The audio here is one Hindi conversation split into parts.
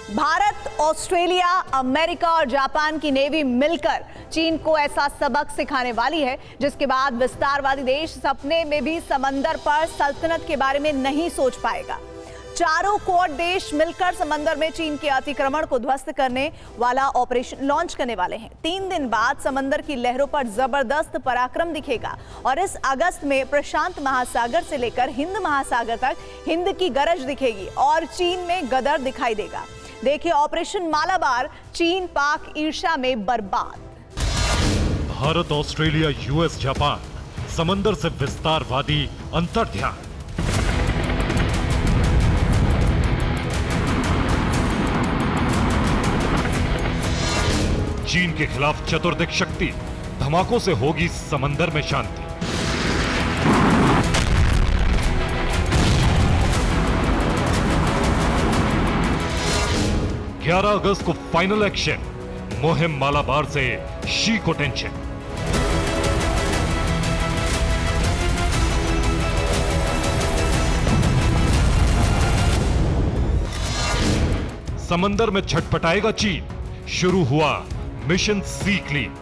भारत, ऑस्ट्रेलिया, अमेरिका और जापान की नेवी मिलकर चीन को ऐसा सबक सिखाने वाली है जिसके बाद विस्तारवादी देश सपने में भी समंदर पर सल्तनत के बारे में नहीं सोच पाएगा। चारों क्वाड देश मिलकर समंदर में चीन के अतिक्रमण को ध्वस्त करने वाला ऑपरेशन लॉन्च करने वाले हैं। 3 दिन बाद समंदर की लहरों पर जबरदस्त पराक्रम दिखेगा और इस अगस्त में प्रशांत महासागर से लेकर हिंद महासागर तक हिंद की गरज दिखेगी और चीन में गदर दिखाई देगा। देखिए ऑपरेशन मालाबार, चीन पाक ईर्ष्या में बर्बाद। भारत, ऑस्ट्रेलिया, यूएस, जापान, समंदर से विस्तारवादी अंतर्ध्यान। चीन के खिलाफ चतुर्दिक शक्ति, धमाकों से होगी समंदर में शांति। ग्यारह अगस्त को फाइनल एक्शन, मुहिम मालाबार से शी को टेंशन। समंदर में छटपटाएगा चीन, शुरू हुआ मिशन सी क्लीन।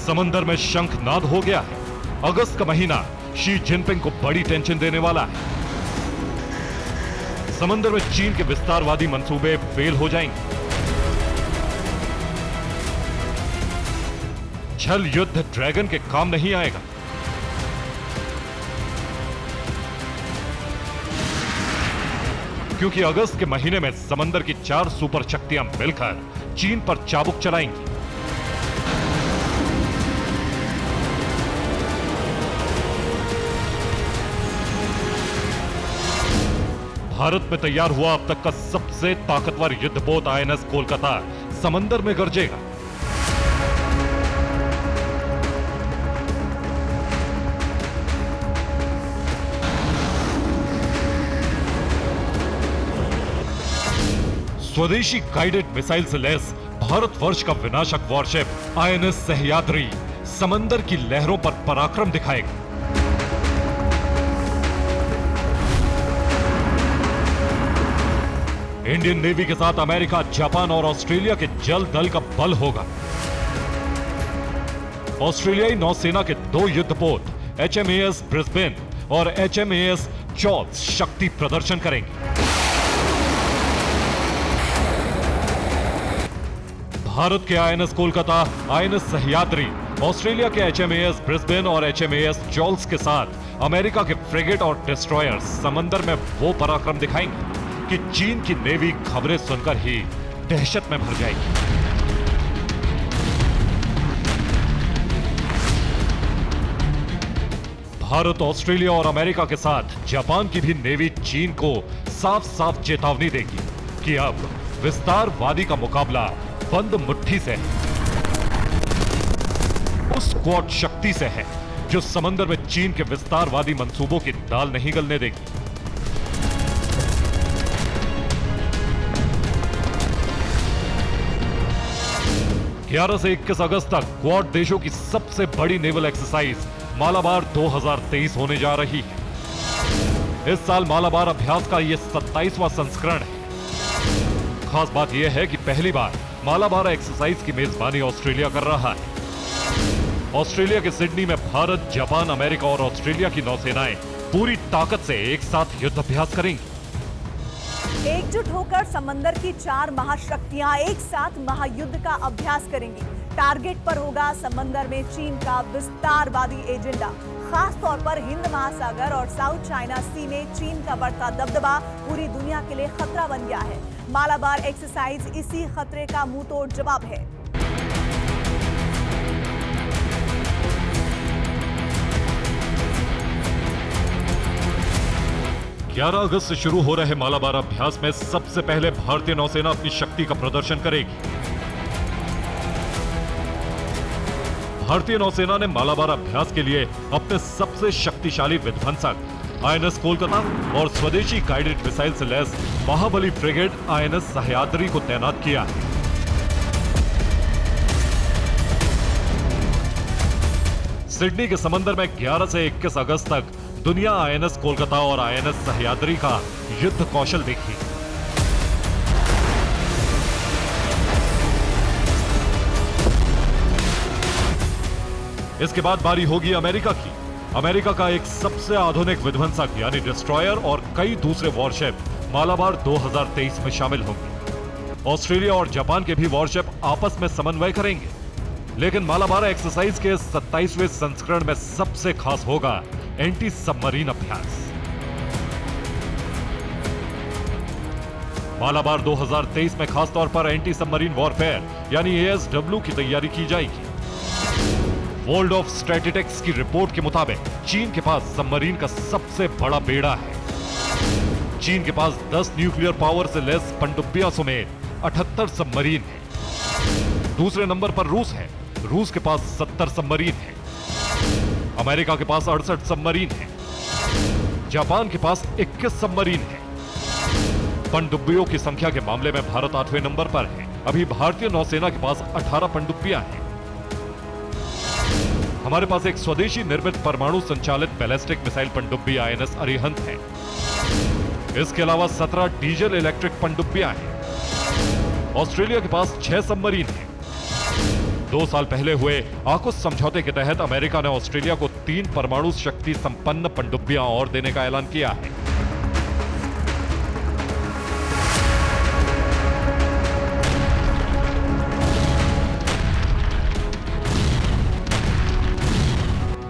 समंदर में शंखनाद हो गया है। अगस्त का महीना शी जिनपिंग को बड़ी टेंशन देने वाला है। समंदर में चीन के विस्तारवादी मंसूबे फेल हो जाएंगे। छल युद्ध ड्रैगन के काम नहीं आएगा। क्योंकि अगस्त के महीने में समंदर की 4 सुपर शक्तियां मिलकर चीन पर चाबुक चलाएंगी। भारत में तैयार हुआ अब तक का सबसे ताकतवर युद्धपोत आईएनएस कोलकाता समंदर में गरजेगा। स्वदेशी गाइडेड मिसाइल से लैस भारतवर्ष का विनाशक वॉरशिप आईएनएस सह्याद्री समंदर की लहरों पर पराक्रम दिखाएगा। इंडियन नेवी के साथ अमेरिका, जापान और ऑस्ट्रेलिया के जल दल का बल होगा। ऑस्ट्रेलियाई नौसेना के 2 युद्धपोत HMAS ब्रिस्बेन और HMAS चार्ल्स शक्ति प्रदर्शन करेंगे। भारत के INS Kolkata, INS Sahyadri, Australia के HMAS ब्रिस्बेन और HMAS चार्ल्स के साथ अमेरिका के फ्रिगेट और डिस्ट्रॉयर्स समंदर में वो पराक्रम दिखाएंगे कि चीन की नेवी खबरें सुनकर ही दहशत में भर जाएगी। भारत, ऑस्ट्रेलिया और अमेरिका के साथ जापान की भी नेवी चीन को साफ साफ चेतावनी देगी कि अब विस्तारवादी का मुकाबला बंद मुट्ठी से है, उस क्वाड शक्ति से है जो समंदर में चीन के विस्तारवादी मंसूबों की दाल नहीं गलने देगी। 11 से 21 अगस्त तक क्वाड देशों की सबसे बड़ी नेवल एक्सरसाइज मालाबार 2023 होने जा रही है। इस साल मालाबार अभ्यास का यह 27वां संस्करण है। खास बात यह है कि पहली बार मालाबार एक्सरसाइज की मेजबानी ऑस्ट्रेलिया कर रहा है। ऑस्ट्रेलिया के सिडनी में भारत, जापान, अमेरिका और ऑस्ट्रेलिया की नौसेनाएं पूरी ताकत से एक साथ युद्ध अभ्यास करेंगी। एकजुट होकर समंदर की 4 महाशक्तियां एक साथ महायुद्ध का अभ्यास करेंगी। टारगेट पर होगा समंदर में चीन का विस्तारवादी एजेंडा। खास तौर पर हिंद महासागर और साउथ चाइना सी में चीन का बढ़ता दबदबा पूरी दुनिया के लिए खतरा बन गया है। मालाबार एक्सरसाइज इसी खतरे का मुंहतोड़ जवाब है। 11 अगस्त से शुरू हो रहे मालाबार अभ्यास में सबसे पहले भारतीय नौसेना अपनी शक्ति का प्रदर्शन करेगी। भारतीय नौसेना ने मालाबार अभ्यास के लिए अपने सबसे शक्तिशाली विध्वंसक आईएनएस कोलकाता और स्वदेशी गाइडेड मिसाइल से लैस महाबली फ्रिगेट आईएनएस सह्याद्री को तैनात किया है। सिडनी के समंदर में 11 से 21 अगस्त तक दुनिया आईएनएस कोलकाता और आईएनएस सह्याद्री का युद्ध कौशल देखी। इसके बाद बारी होगी अमेरिका की। अमेरिका का एक सबसे आधुनिक विध्वंसक यानी डिस्ट्रॉयर और कई दूसरे वॉरशिप मालाबार 2023 में शामिल होंगे। ऑस्ट्रेलिया और जापान के भी वॉरशिप आपस में समन्वय करेंगे। लेकिन मालाबार एक्सरसाइज के 27वें संस्करण में सबसे खास होगा एंटी सबमरीन अभ्यास। मालाबार 2023 में खासतौर पर एंटी सबमरीन वॉरफेयर यानी ASW की तैयारी की जाएगी। वर्ल्ड ऑफ स्ट्रेटेटिक्स की रिपोर्ट के मुताबिक चीन के पास सबमरीन का सबसे बड़ा बेड़ा है। चीन के पास 10 न्यूक्लियर पावर से लेस पनडुब्बियां समेत 78 सबमरीन है। दूसरे नंबर पर रूस है। रूस के पास 70 सबमरीन है। अमेरिका के पास 68 सबमरीन है। जापान के पास 21 सबमरीन है। पनडुब्बियों की संख्या के मामले में भारत 8वें नंबर पर है। अभी भारतीय नौसेना के पास 18 पनडुब्बियां हैं। हमारे पास एक स्वदेशी निर्मित परमाणु संचालित बैलिस्टिक मिसाइल पनडुब्बी आईएनएस अरिहंत है। इसके अलावा 17 डीजल इलेक्ट्रिक पनडुब्बियां हैं। ऑस्ट्रेलिया के पास 6 सबमरीन हैं। 2 साल पहले हुए आकुस समझौते के तहत अमेरिका ने ऑस्ट्रेलिया को 3 परमाणु शक्ति संपन्न पनडुब्बियां और देने का ऐलान किया है।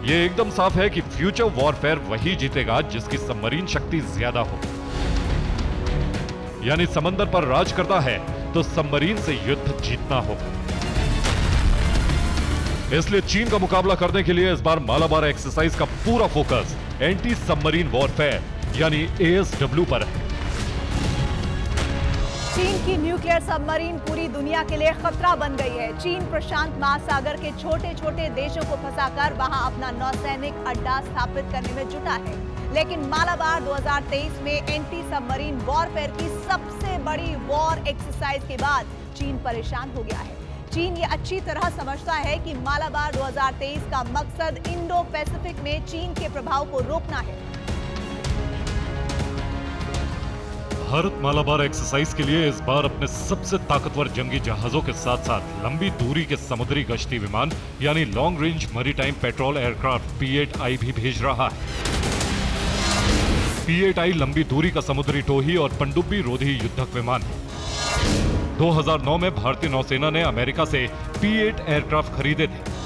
ये एकदम साफ है कि फ्यूचर वॉरफेयर वही जीतेगा जिसकी सबमरीन शक्ति ज्यादा हो। यानी समंदर पर राज करता है तो सबमरीन से युद्ध जीतना होगा। इसलिए चीन का मुकाबला करने के लिए इस बार मालाबार एक्सरसाइज का पूरा फोकस एंटी सबमरीन वॉरफेयर यानी ASW पर है। चीन की न्यूक्लियर सबमरीन पूरी दुनिया के लिए खतरा बन गई है। चीन प्रशांत महासागर के छोटे छोटे देशों को फंसाकर वहां अपना नौसैनिक अड्डा स्थापित करने में जुटा है। लेकिन मालाबार 2023 में एंटी सबमरीन वॉरफेयर की सबसे बड़ी वॉर एक्सरसाइज के बाद चीन परेशान हो गया है। चीन ये अच्छी तरह समझता है कि मालाबार 2023 का मकसद इंडो पैसिफिक में चीन के प्रभाव को रोकना है। भारत मालाबार एक्सरसाइज के लिए इस बार अपने सबसे ताकतवर जंगी जहाजों के साथ साथ लंबी दूरी के समुद्री गश्ती विमान यानी long range maritime petrol aircraft P-8I भी भेज रहा है। P-8I लंबी दूरी का समुद्री टोही और पनडुब्बी रोधी युद्धक विमान है। 2009 में भारतीय नौसेना ने अमेरिका से P-8 एयरक्राफ्ट खरीदे थे।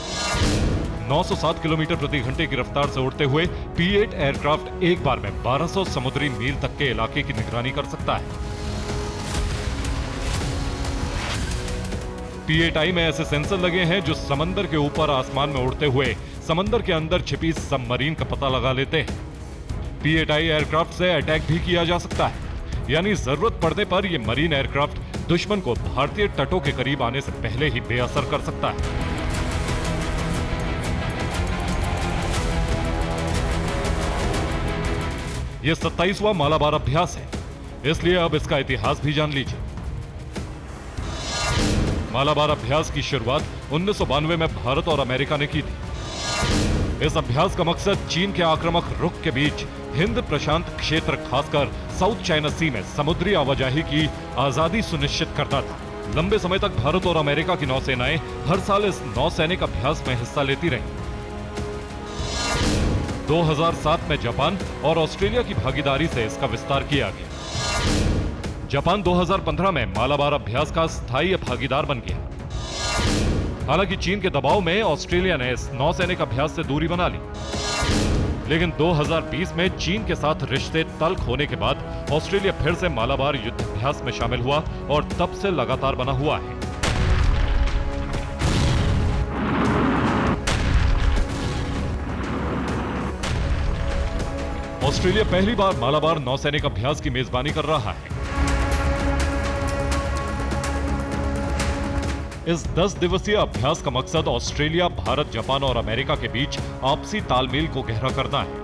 907 किलोमीटर प्रति घंटे की रफ्तार से उड़ते हुए P-8 एयरक्राफ्ट एक बार में 1200 समुद्री मील तक के इलाके की निगरानी कर सकता है। P-8I में ऐसे सेंसर लगे हैं जो समंदर के ऊपर आसमान में उड़ते हुए समंदर के अंदर छिपी सबमरीन का पता लगा लेते हैं। P-8I एयरक्राफ्ट से अटैक भी किया जा सकता है, यानी जरूरत पड़ने पर यह मरीन एयरक्राफ्ट दुश्मन को भारतीय तटों के करीब आने से पहले ही बेअसर कर सकता है। यह 27वां मालाबार अभ्यास है, इसलिए अब इसका इतिहास भी जान लीजिए। मालाबार अभ्यास की शुरुआत 1992 में भारत और अमेरिका ने की थी। इस अभ्यास का मकसद चीन के आक्रामक रुख के बीच हिंद प्रशांत क्षेत्र खासकर साउथ चाइना सी में समुद्री आवाजाही की आजादी सुनिश्चित करना था। लंबे समय तक भारत और अमेरिका की नौसेनाएं हर साल इस नौसैनिक अभ्यास में हिस्सा लेती रहीं। 2007 में जापान और ऑस्ट्रेलिया की भागीदारी से इसका विस्तार किया गया। जापान 2015 में मालाबार अभ्यास का स्थायी भागीदार बन गया। हालांकि चीन के दबाव में ऑस्ट्रेलिया ने इस नौसैनिक अभ्यास से दूरी बना ली, लेकिन 2020 में चीन के साथ रिश्ते तल्ख होने के बाद ऑस्ट्रेलिया फिर से मालाबार युद्ध अभ्यास में शामिल हुआ और तब से लगातार बना हुआ है। ऑस्ट्रेलिया पहली बार मालाबार नौसैनिक अभ्यास की मेजबानी कर रहा है। इस 10 दिवसीय अभ्यास का मकसद ऑस्ट्रेलिया, भारत, जापान और अमेरिका के बीच आपसी तालमेल को गहरा करना है।